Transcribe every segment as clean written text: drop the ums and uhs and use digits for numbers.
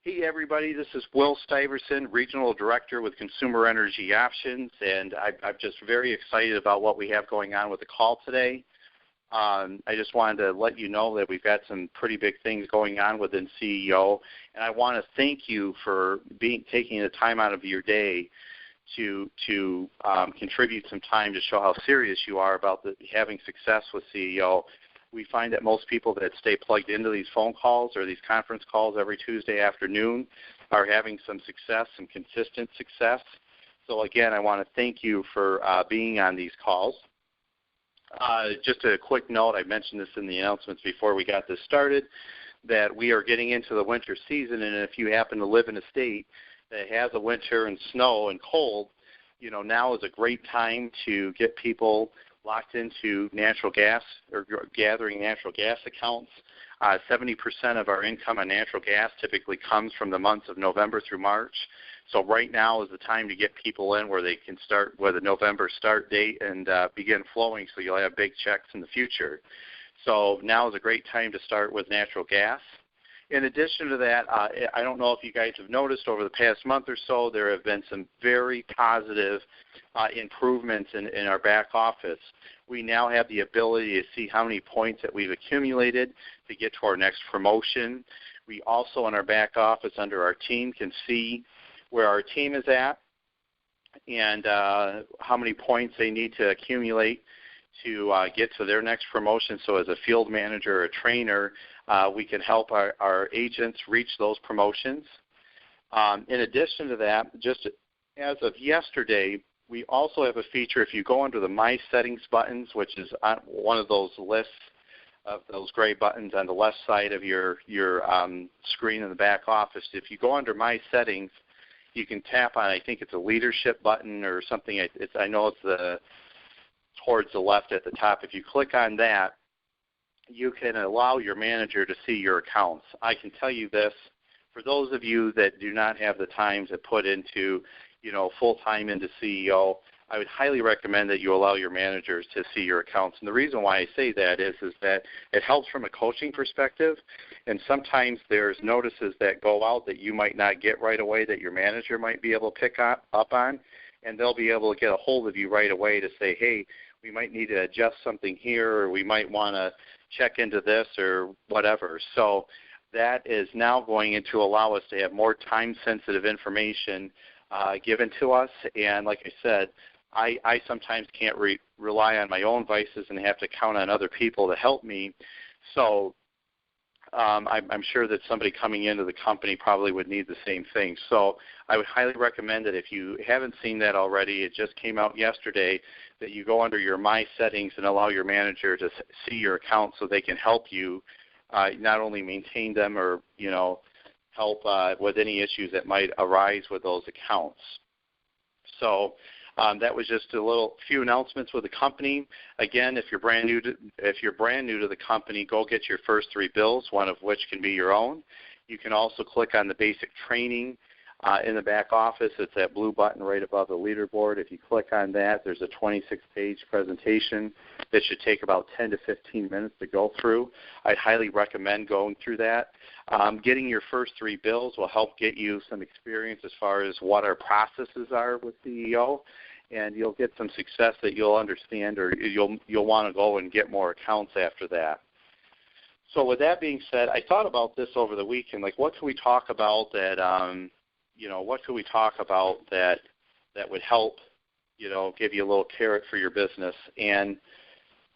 Hey, everybody, this is Will Stiverson, Regional Director with Consumer Energy Options, and I'm just very excited about what we have going on with the call today. I just wanted to let you know that we've got some pretty big things going on within CEO, and I want to thank you for taking the time out of your day to contribute some time to show how serious you are about having success with CEO. We find that most people that stay plugged into these phone calls or these conference calls every Tuesday afternoon are having some success, some consistent success. So again, I want to thank you for being on these calls. Just a quick note, I mentioned this in the announcements before we got this started, that we are getting into the winter season, and if you happen to live in a state that has a winter and snow and cold, now is a great time to get people locked into natural gas or gathering natural gas accounts. 70% of our income on natural gas typically comes from the months of November through March. So right now is the time to get people in where they can start with a November start date and begin flowing, so you'll have big checks in the future. So now is a great time to start with natural gas. In addition to that, I don't know if you guys have noticed over the past month or so, there have been some very positive improvements in our back office. We now have the ability to see how many points that we've accumulated to get to our next promotion. We also, in our back office under our team, can see where our team is at and how many points they need to accumulate to get to their next promotion. So as a field manager or a trainer, we can help our agents reach those promotions. In addition to that, just as of yesterday, we also have a feature. If you go under the My Settings buttons, which is on one of those lists of those gray buttons on the left side of your screen in the back office, if you go under My Settings, you can tap on, I think it's a leadership button or something. I know it's towards the left at the top. If you click on that, you can allow your manager to see your accounts. I can tell you this, for those of you that do not have the time to put into, full-time into CEO, I would highly recommend that you allow your managers to see your accounts. And the reason why I say that is that it helps from a coaching perspective, and sometimes there's notices that go out that you might not get right away that your manager might be able to pick up on, and they'll be able to get a hold of you right away to say, hey, we might need to adjust something here, or we might want to check into this or whatever. So that is now going to allow us to have more time-sensitive information given to us. And like I said, I sometimes can't rely on my own vices and have to count on other people to help me. So I'm sure that somebody coming into the company probably would need the same thing. So I would highly recommend that if you haven't seen that already, it just came out yesterday, that you go under your My Settings and allow your manager to see your account so they can help you not only maintain them or, help with any issues that might arise with those accounts. So that was just a few announcements with the company. Again, if you're brand new to the company, go get your first 3 bills, one of which can be your own. You can also click on the basic training in the back office. It's that blue button right above the leaderboard. If you click on that, there's a 26-page presentation that should take about 10 to 15 minutes to go through. I'd highly recommend going through that. Getting your first 3 bills will help get you some experience as far as what our processes are with CEO, and you'll get some success that you'll understand, or you'll want to go and get more accounts after that. So with that being said, I thought about this over the weekend, like what can we talk about that that would help, give you a little carrot for your business. And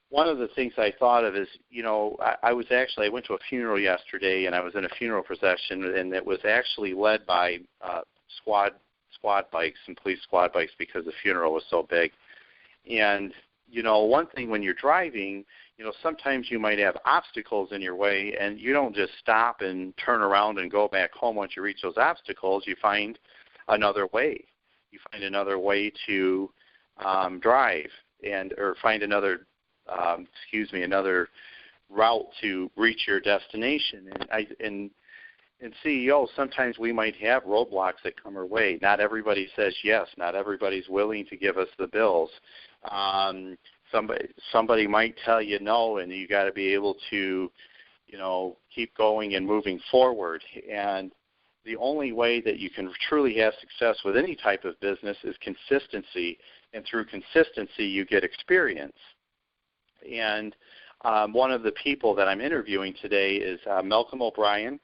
one of the things I thought of is, I went to a funeral yesterday, and I was in a funeral procession, and it was actually led by squad bikes and police squad bikes because the funeral was so big. And, one thing when you're driving, sometimes you might have obstacles in your way, and you don't just stop and turn around and go back home once you reach those obstacles. You find another way. You find another way to drive or find another route to reach your destination. And in CEO, sometimes we might have roadblocks that come our way. Not everybody says yes. Not everybody's willing to give us the bills. Somebody might tell you no, and you got to be able to, keep going and moving forward. And the only way that you can truly have success with any type of business is consistency, and through consistency you get experience. And one of the people that I'm interviewing today is Malcolm O'Brien.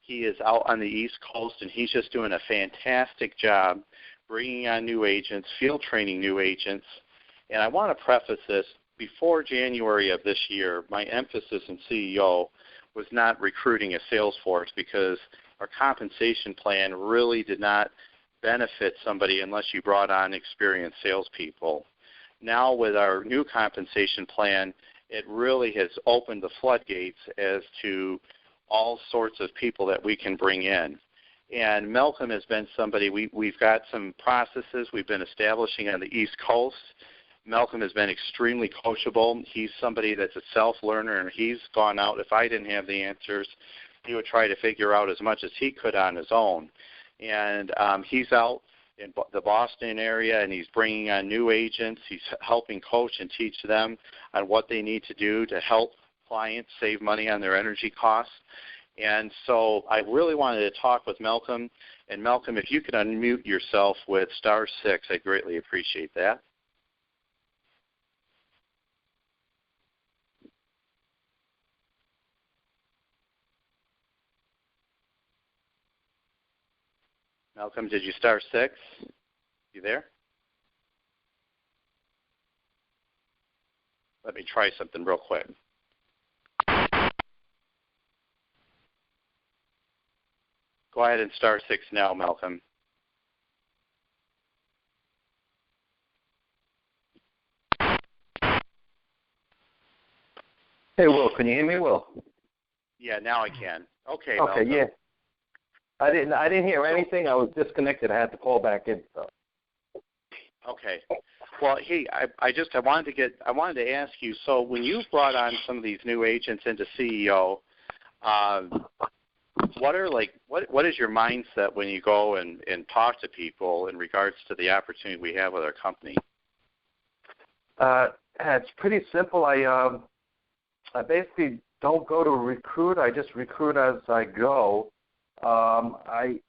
He is out on the East Coast, and he's just doing a fantastic job bringing on new agents, field training new agents. And I want to preface this, before January of this year, my emphasis in CEO was not recruiting a sales force, because our compensation plan really did not benefit somebody unless you brought on experienced salespeople. Now with our new compensation plan, it really has opened the floodgates as to all sorts of people that we can bring in. And Malcolm has been somebody, we've got some processes we've been establishing on the East Coast. Malcolm has been extremely coachable. He's somebody that's a self-learner, and he's gone out. If I didn't have the answers, he would try to figure out as much as he could on his own. And he's out in the Boston area, and he's bringing on new agents. He's helping coach and teach them on what they need to do to help clients save money on their energy costs. And so I really wanted to talk with Malcolm. And Malcolm, if you could unmute yourself with *6, I'd greatly appreciate that. Malcolm, did you *6? You there? Let me try something real quick. Go ahead and *6 now, Malcolm. Hey, Will, can you hear me, Will? Yeah, now I can. Okay, Okay, Malcolm. yeah. I didn't hear anything. I was disconnected. I had to call back in. So. Okay. Well, hey, I wanted to ask you. So when you brought on some of these new agents into CEO, what is your mindset when you go and talk to people in regards to the opportunity we have with our company? It's pretty simple. I basically don't go to recruit. I just recruit as I go. I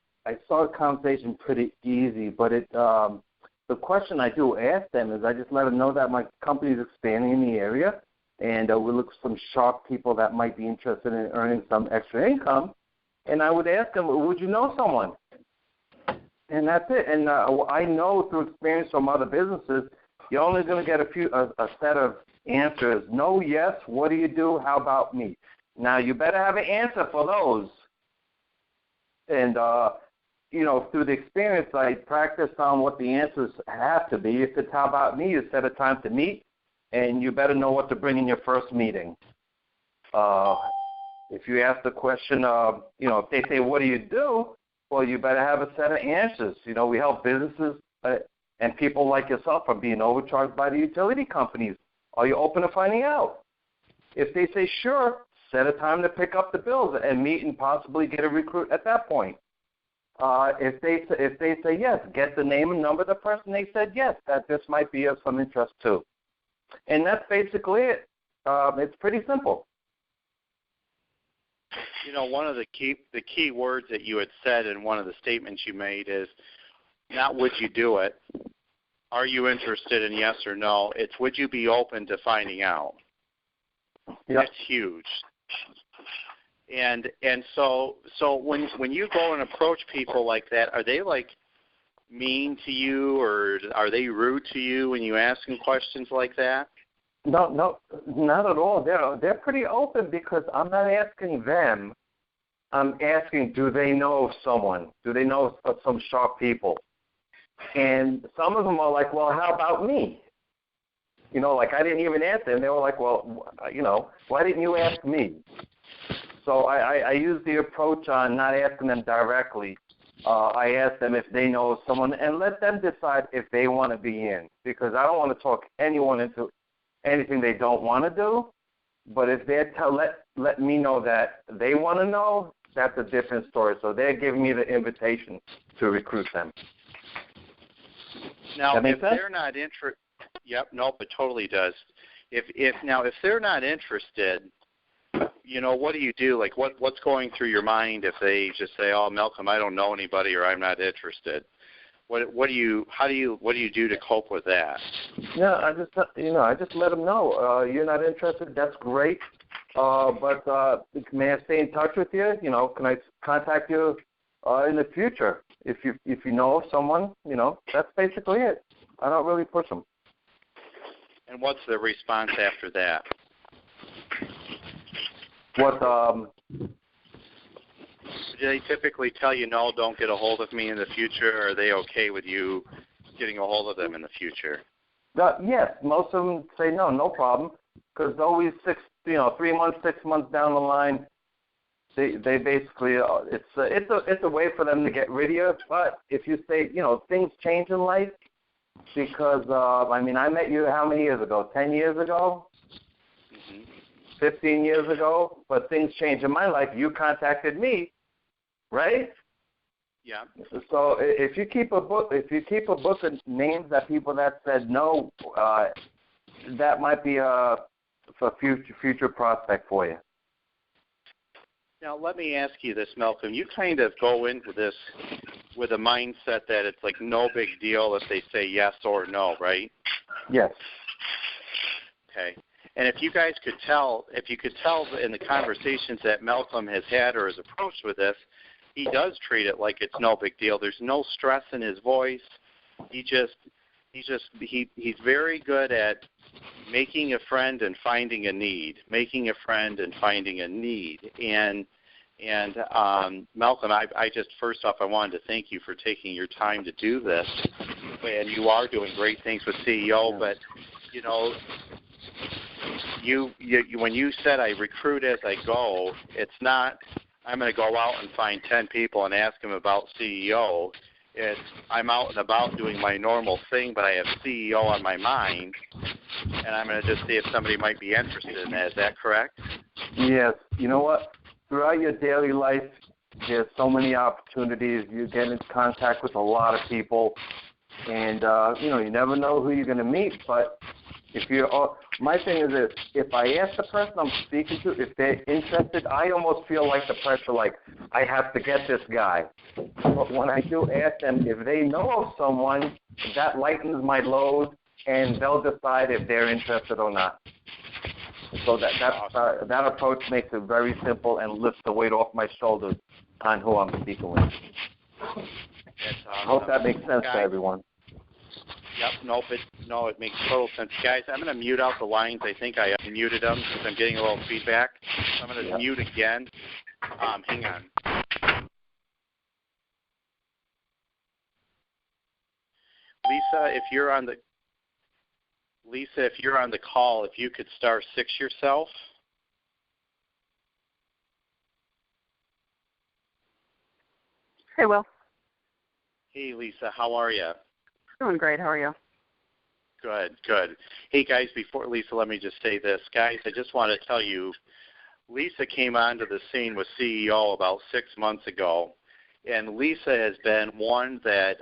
start a conversation pretty easy, but the question I do ask them is I just let them know that my company is expanding in the area, and we look for some sharp people that might be interested in earning some extra income. And I would ask them, would you know someone? And that's it. And I know through experience from other businesses, you're only going to get a set of answers. No, yes, what do you do? How about me? Now, you better have an answer for those. And, through the experience, I practice on what the answers have to be. If it's how about me, you set a time to meet, and you better know what to bring in your first meeting. If you ask the question, if they say, what do you do? Well, you better have a set of answers. We help businesses and people like yourself from being overcharged by the utility companies. Are you open to finding out? If they say sure, set a time to pick up the bills and meet and possibly get a recruit at that point. If they say yes, get the name and number of the person they said yes, that this might be of some interest too. And that's basically it. It's pretty simple. One of the key words that you had said in one of the statements you made is not would you do it, are you interested in yes or no, it's would you be open to finding out. Yep. That's huge. And so when you go and approach people like that, are they like mean to you, or are they rude to you when you ask them questions like that? No, not at all. They're pretty open because I'm not asking them. I'm asking, do they know of someone? Do they know of some sharp people? And some of them are like, well, how about me? I didn't even ask them. They were like, well, why didn't you ask me? So I use the approach on not asking them directly. I ask them if they know of someone and let them decide if they want to be in, because I don't want to talk anyone into anything they don't want to do. But if they let me know that they want to know, that's a different story. So they're giving me the invitation to recruit them. Now, if they're not interested, yep, nope, it totally does. If they're not interested, what do you do? Like, what's going through your mind if they just say, "Oh, Malcolm, I don't know anybody," or "I'm not interested"? What do you do to cope with that? Yeah, I just let them know you're not interested. That's great, but may I stay in touch with you? Can I contact you in the future if you know of someone? That's basically it. I don't really push them. And what's the response after that? What? Do they typically tell you, no, don't get a hold of me in the future, or are they okay with you getting a hold of them in the future? Yes, most of them say no problem, because always 3 months, 6 months down the line, they basically it's a way for them to get rid of you. But if you say things change in life, because I met you how many years ago? 10 years ago. 15 years ago, but things changed in my life. You contacted me, right? Yeah. So if you keep a book of names that people that said no, that might be a future prospect for you. Now let me ask you this, Malcolm. You kind of go into this with a mindset that it's like no big deal if they say yes or no, right? Yes. Okay. And if you could tell in the conversations that Malcolm has had or has approached with this, he does treat it like it's no big deal. There's no stress in his voice. He's very good at making a friend and finding a need. And Malcolm, I just first off, I wanted to thank you for taking your time to do this. And you are doing great things with CEO, but when you said I recruit as I go, it's not I'm going to go out and find 10 people and ask them about CEO. It's I'm out and about doing my normal thing, but I have CEO on my mind, and I'm going to just see if somebody might be interested in that. Is that correct? Yes. You know what? Throughout your daily life, there's so many opportunities. You get in contact with a lot of people, and you never know who you're going to meet, but my thing is this, if I ask the person I'm speaking to, if they're interested, I almost feel like the pressure, like I have to get this guy. But when I do ask them, if they know of someone, that lightens my load, and they'll decide if they're interested or not. So that approach makes it very simple and lifts the weight off my shoulders on who I'm speaking with. I hope that makes sense to everyone. Yep, it makes total sense. Guys, I'm going to mute out the lines. I think I unmuted them because I'm getting a little feedback. So I'm going to mute again. Hang on. Lisa, if you're on the call, if you could star 6 yourself. Hey, Will. Hey, Lisa, how are you? Doing great. How are you? Good. Hey, guys, before Lisa, let me just say this. Guys, I just want to tell you, Lisa came onto the scene with CEO about 6 months ago, and Lisa has been one that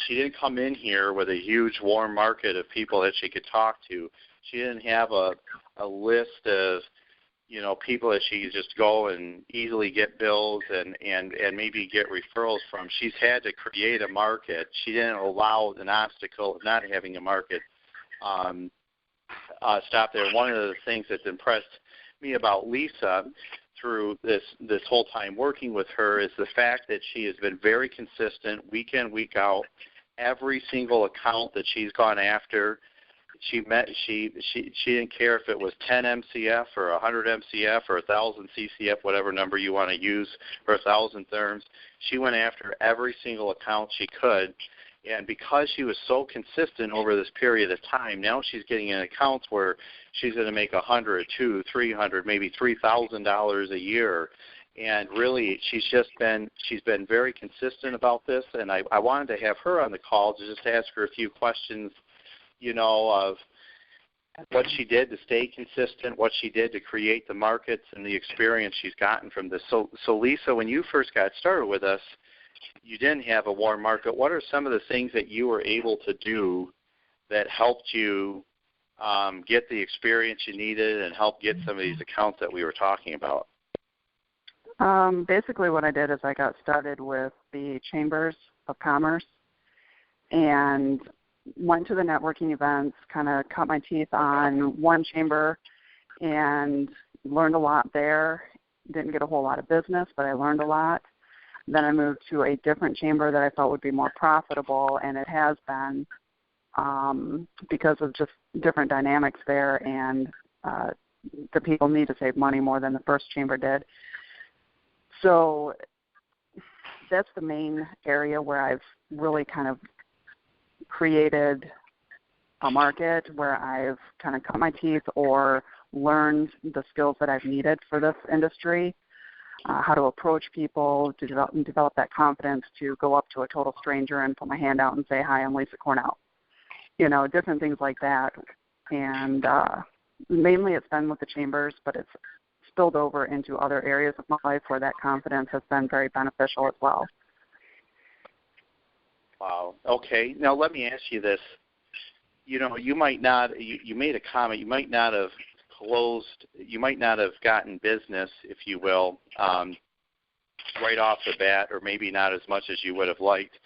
she didn't come in here with a huge warm market of people that she could talk to. She didn't have a list of people that she could just go and easily get bills and maybe get referrals from. She's had to create a market. She didn't allow an obstacle of not having a market stop there. One of the things that's impressed me about Lisa through this whole time working with her is the fact that she has been very consistent week in, week out. Every single account that she's gone after, she didn't care if it was 10 MCF or 100 MCF or 1,000 CCF, whatever number you want to use, or 1,000 therms. She went after every single account she could, and because she was so consistent over this period of time, now she's getting in accounts where she's going to make $100, $200, $300, maybe $3,000 a year. And really, she's been very consistent about this, and I wanted to have her on the call to just ask her a few questions, of what she did to stay consistent, what she did to create the markets, and the experience she's gotten from this. So Lisa, when you first got started with us, you didn't have a warm market. What are some of the things that you were able to do that helped you get the experience you needed and help get some of these accounts that we were talking about? Basically what I did is I got started with the Chambers of Commerce and went to the networking events, kind of cut my teeth on one chamber and learned a lot there. Didn't get a whole lot of business, but I learned a lot. Then I moved to a different chamber that I thought would be more profitable, and it has been because of just different dynamics there, and the people need to save money more than the first chamber did. So that's the main area where I've really kind of created a market, where I've kind of cut my teeth or learned the skills that I've needed for this industry, how to approach people, to develop that confidence to go up to a total stranger and put my hand out and say, "Hi, I'm Lisa Cornell." You know, different things like that. And mainly it's been with the chambers, but it's spilled over into other areas of my life where that confidence has been very beneficial as well. Wow. Okay. Now let me ask you this. You know, you might not, you made a comment, you might not have gotten business, if you will, right off the bat, or maybe not as much as you would have liked.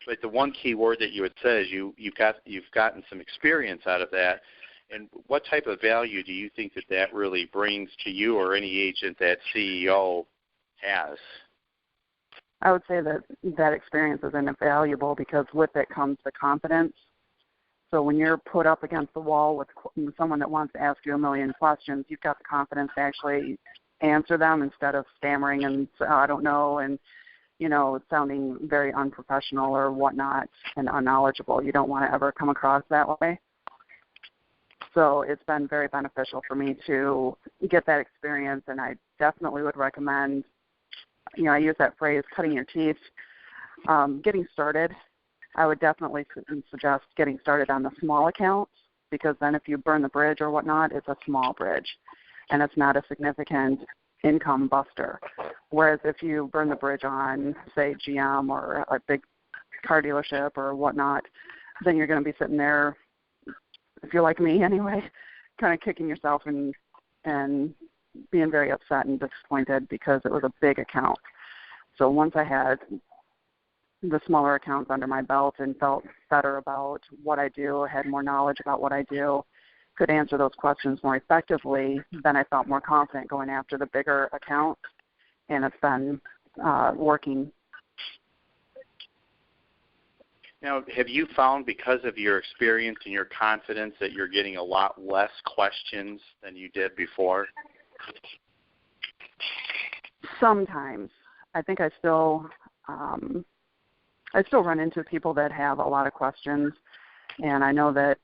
But the one key word that you had said is you've gotten some experience out of that. And what type of value do you think that really brings to you or any agent that CEO has? I would say that experience is invaluable because with it comes the confidence. So when you're put up against the wall with someone that wants to ask you a million questions, you've got the confidence to actually answer them instead of stammering and say, "Oh, I don't know," and, you know, sounding very unprofessional or whatnot and unknowledgeable. You don't want to ever come across that way. So it's been very beneficial for me to get that experience, and I definitely would recommend, you know, I use that phrase, cutting your teeth, getting started. I would definitely suggest getting started on the small accounts, because then if you burn the bridge or whatnot, it's a small bridge, and it's not a significant income buster. Whereas if you burn the bridge on, say, GM or a big car dealership or whatnot, then you're going to be sitting there, if you're like me anyway, kind of kicking yourself and being very upset and disappointed because it was a big account. So once I had the smaller accounts under my belt and felt better about what I do, had more knowledge about what I do, could answer those questions more effectively, then I felt more confident going after the bigger accounts, and it's been working. Now, have you found, because of your experience and your confidence, that you're getting a lot less questions than you did before? Sometimes. I think I still run into people that have a lot of questions, and I know that,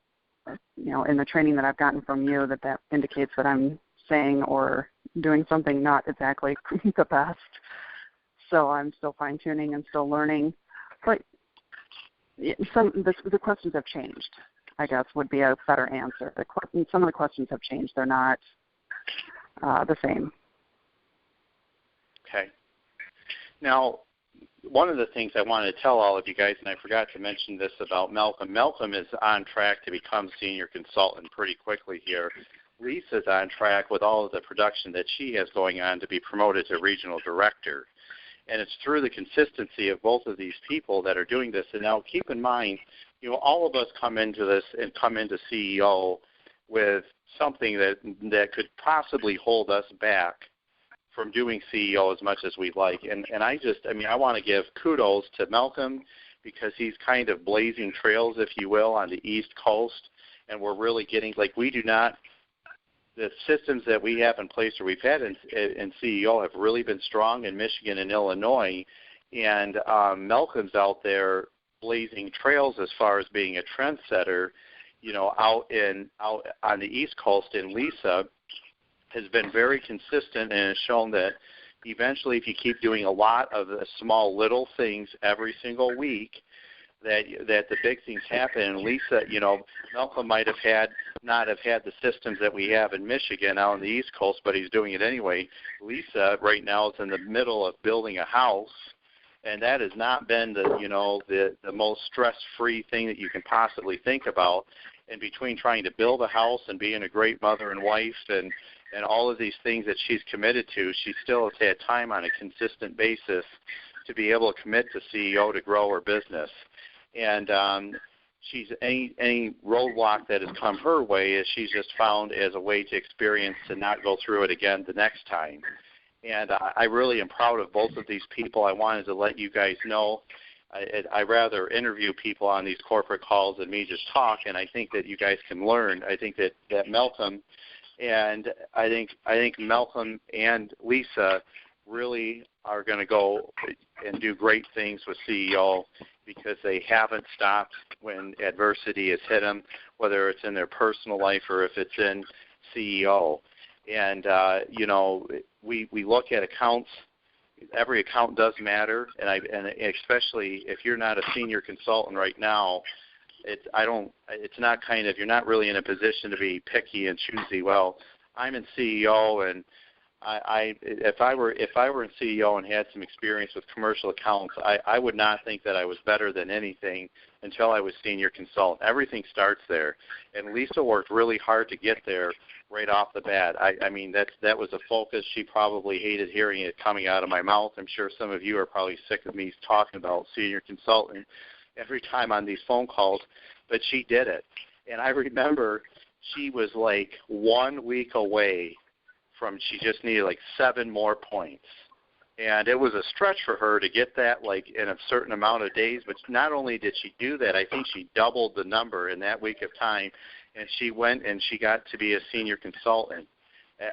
you know, in the training that I've gotten from you, that indicates that I'm saying or doing something not exactly the best. So I'm still fine-tuning and still learning. But the questions have changed, I guess, would be a better answer. Some of the questions have changed. They're not the same. Okay. Now, one of the things I wanted to tell all of you guys, and I forgot to mention this about Malcolm. Malcolm is on track to become senior consultant pretty quickly here. Lisa's on track with all of the production that she has going on to be promoted to regional director. And it's through the consistency of both of these people that are doing this. And now keep in mind, you know, all of us come into this and come into CEO with something that could possibly hold us back from doing CEO as much as we'd like. And I want to give kudos to Malcolm, because he's kind of blazing trails, if you will, on the East Coast. And we're really getting, like, the systems that we have in place, or we've had in CEO, have really been strong in Michigan and Illinois. And Malcolm's out there blazing trails as far as being a trendsetter, you know, out on the East Coast. And Lisa has been very consistent and has shown that eventually, if you keep doing a lot of the small little things every single week, that the big things happen. And Lisa, you know, Malcolm might have not have had the systems that we have in Michigan out on the East Coast, but he's doing it anyway. Lisa right now is in the middle of building a house, and that has not been the most stress-free thing that you can possibly think about. and between trying to build a house and being a great mother and wife and all of these things that she's committed to, she still has had time on a consistent basis to be able to commit to CEO to grow her business. And she's any roadblock that has come her way is she's just found as a way to experience to not go through it again the next time. And I really am proud of both of these people. I wanted to let you guys know. I rather interview people on these corporate calls than me just talk, and I think that you guys can learn. I think that Malcolm and I think Malcolm and Lisa really are going to go and do great things with CEO because they haven't stopped when adversity has hit them, whether it's in their personal life or if it's in CEO. And, we look at accounts. Every account does matter, and especially if you're not a senior consultant right now, you're not really in a position to be picky and choosy. Well, I'm in CEO, and if I were in CEO and had some experience with commercial accounts, I would not think that I was better than anything until I was senior consultant. Everything starts there, and Lisa worked really hard to get there right off the bat. I mean, that was a focus. She probably hated hearing it coming out of my mouth. I'm sure some of you are probably sick of me talking about senior consultant every time on these phone calls, but she did it. And I remember she was like 1 week away from, she just needed like 7 more points. And it was a stretch for her to get that like in a certain amount of days, but not only did she do that, I think she doubled the number in that week of time, and she went and she got to be a senior consultant.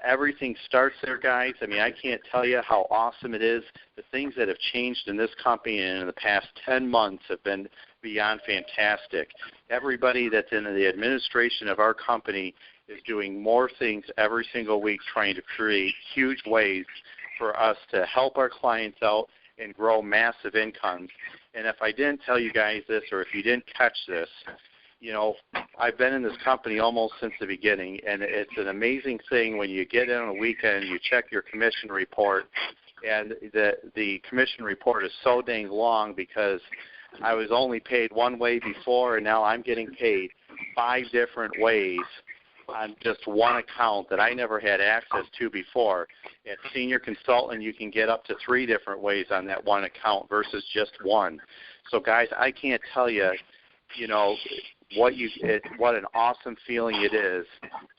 Everything starts there, guys. I mean, I can't tell you how awesome it is. The things that have changed in this company in the past 10 months have been beyond fantastic. Everybody that's in the administration of our company is doing more things every single week, trying to create huge ways for us to help our clients out and grow massive incomes. And if I didn't tell you guys this, or if you didn't catch this, I've been in this company almost since the beginning, and it's an amazing thing when you get in on a weekend, you check your commission report, and the commission report is so dang long because I was only paid one way before, and now I'm getting paid 5 different ways on just one account that I never had access to before. At senior consultant, you can get up to 3 different ways on that one account versus just one. So, guys, I can't tell you, what an awesome feeling it is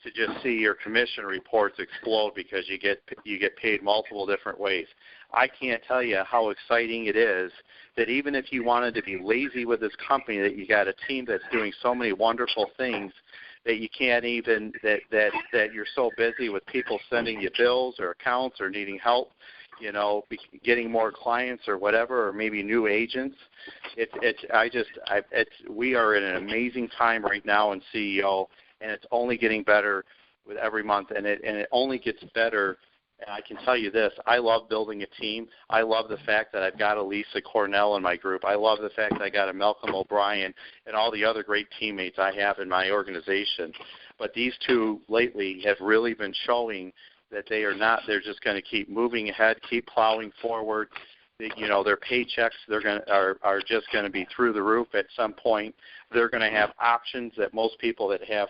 to just see your commission reports explode because you get paid multiple different ways. I can't tell you how exciting it is that even if you wanted to be lazy with this company, that you got a team that's doing so many wonderful things that you can't even, that you're so busy with people sending you bills or accounts or needing help, getting more clients or whatever, or maybe new agents. We are in an amazing time right now in CEO, and it's only getting better with every month, and it only gets better. And I can tell you this, I love building a team. I love the fact that I've got a Lisa Cornell in my group. I love the fact that I got a Malcolm O'Brien and all the other great teammates I have in my organization. But these two lately have really been showing that they're just going to keep moving ahead, keep plowing forward. Their paychecks are just going to be through the roof at some point. They're going to have options that most people that have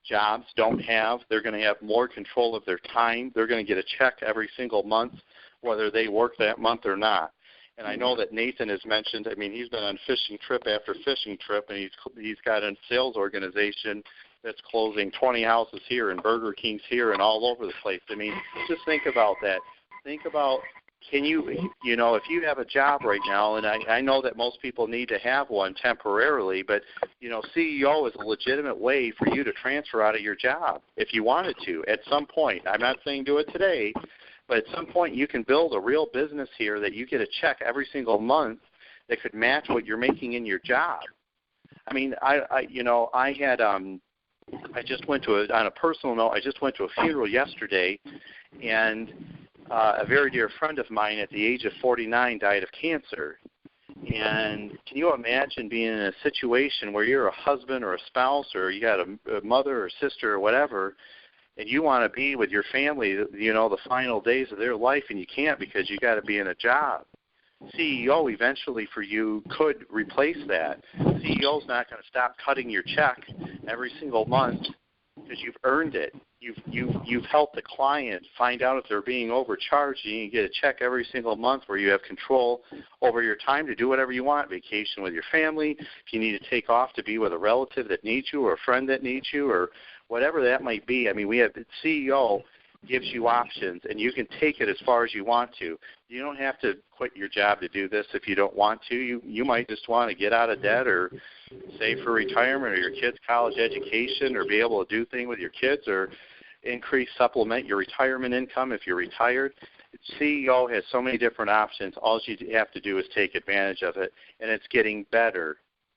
jobs don't have. They're going to have more control of their time. They're going to get a check every single month, whether they work that month or not. And I know that Nathan has mentioned, he's been on fishing trip after fishing trip, and he's got a sales organization that's closing 20 houses here and Burger King's here and all over the place. Just think about that. Think about, if you have a job right now, and I know that most people need to have one temporarily, but, CEO is a legitimate way for you to transfer out of your job if you wanted to at some point. I'm not saying do it today, but at some point you can build a real business here that you get a check every single month that could match what you're making in your job. On a personal note, I just went to a funeral yesterday, and a very dear friend of mine at the age of 49 died of cancer. And can you imagine being in a situation where you're a husband or a spouse, or you got a mother or sister or whatever, and you want to be with your family, the final days of their life, and you can't because you got to be in a job? CEO eventually for you could replace that. CEO is not going to stop cutting your check every single month because you've earned it. You've helped the client find out if they're being overcharged, and you get a check every single month where you have control over your time to do whatever you want, vacation with your family, if you need to take off to be with a relative that needs you or a friend that needs you or whatever that might be. I mean, we have the CEO gives you options, and you can take it as far as you want to. You don't have to quit your job to do this if you don't want to. You might just want to get out of debt or save for retirement or your kids' college education or be able to do things with your kids or supplement your retirement income if you're retired. CEO has so many different options. All you have to do is take advantage of it, and it's getting better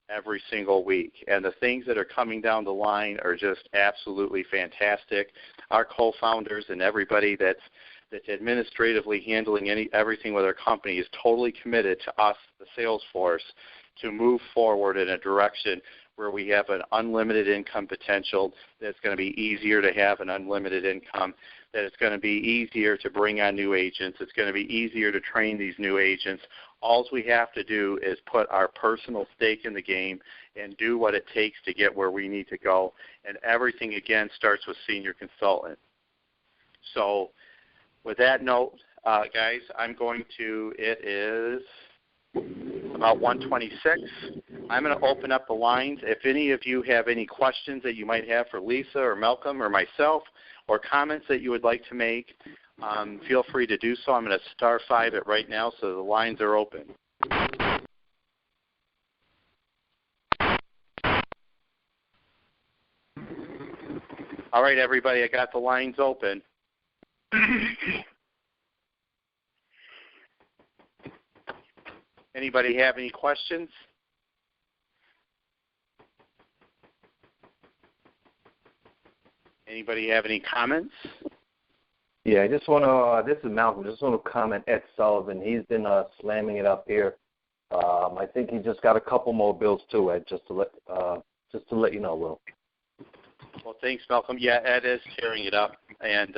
every single week. And the things that are coming down the line are just absolutely fantastic. Our co-founders and everybody that's administratively handling everything with our company is totally committed to us, the sales force, to move forward in a direction where we have an unlimited income potential, that's going to be easier to have an unlimited income, that it's going to be easier to bring on new agents, it's going to be easier to train these new agents. All we have to do is put our personal stake in the game and do what it takes to get where we need to go. And everything, again, starts with senior consultant. So with that note, guys, it is about 1:26. I'm going to open up the lines. If any of you have any questions that you might have for Lisa or Malcolm or myself or comments that you would like to make, feel free to do so. I'm going to *5 it right now so the lines are open. All right, everybody, I got the lines open. Anybody have any questions? Anybody have any comments? Yeah, I just want to, this is Malcolm, just want to comment Ed Sullivan. He's been slamming it up here. I think he just got a couple more bills too, Ed, just to let you know, Will. Well, thanks, Malcolm. Yeah, Ed is tearing it up. And,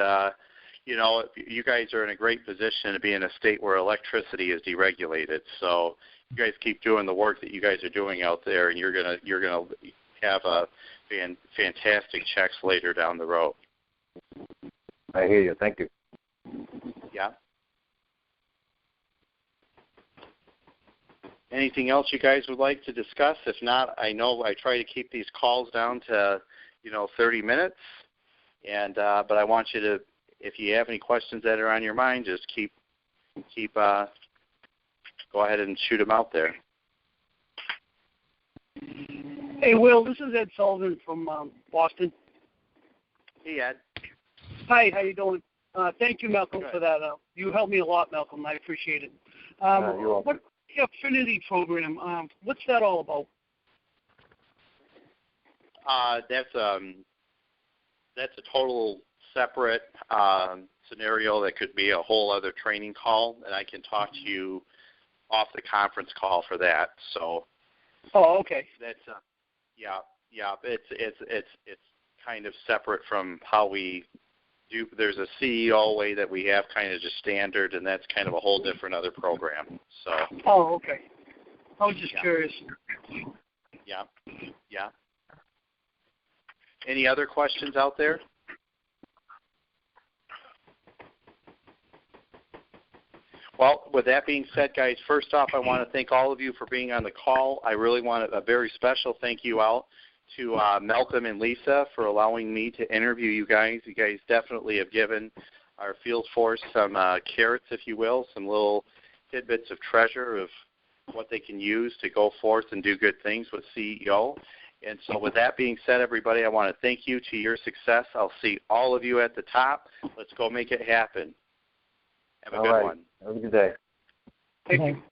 you guys are in a great position to be in a state where electricity is deregulated. So you guys keep doing the work that you guys are doing out there, and you're gonna have fantastic checks later down the road. I hear you. Thank you. Yeah. Anything else you guys would like to discuss? If not, I know I try to keep these calls down to 30 minutes, and but I want you to, if you have any questions that are on your mind, just keep go ahead and shoot them out there. Hey, Will, this is Ed Sullivan from Boston. Hey, Ed. Hi, how you doing? Thank you, Malcolm, Good. for that. You helped me a lot, Malcolm. I appreciate it. You're welcome. What the Affinity program? What's that all about? That's a total separate scenario that could be a whole other training call, and I can talk to you off the conference call for that. So. Oh, okay. That's yeah. It's kind of separate from how we do. There's a CEO way that we have kind of just standard, and that's kind of a whole different other program. So. Oh, okay. I was just curious. Yeah. Any other questions out there? Well, with that being said, guys, first off, I want to thank all of you for being on the call. I really want a very special thank you out to Malcolm and Lisa for allowing me to interview you guys. You guys definitely have given our field force some carrots, if you will, some little tidbits of treasure of what they can use to go forth and do good things with CEO. And so with that being said, everybody, I want to thank you to your success. I'll see all of you at the top. Let's go make it happen. Have a good one. Have a good day. Thank you.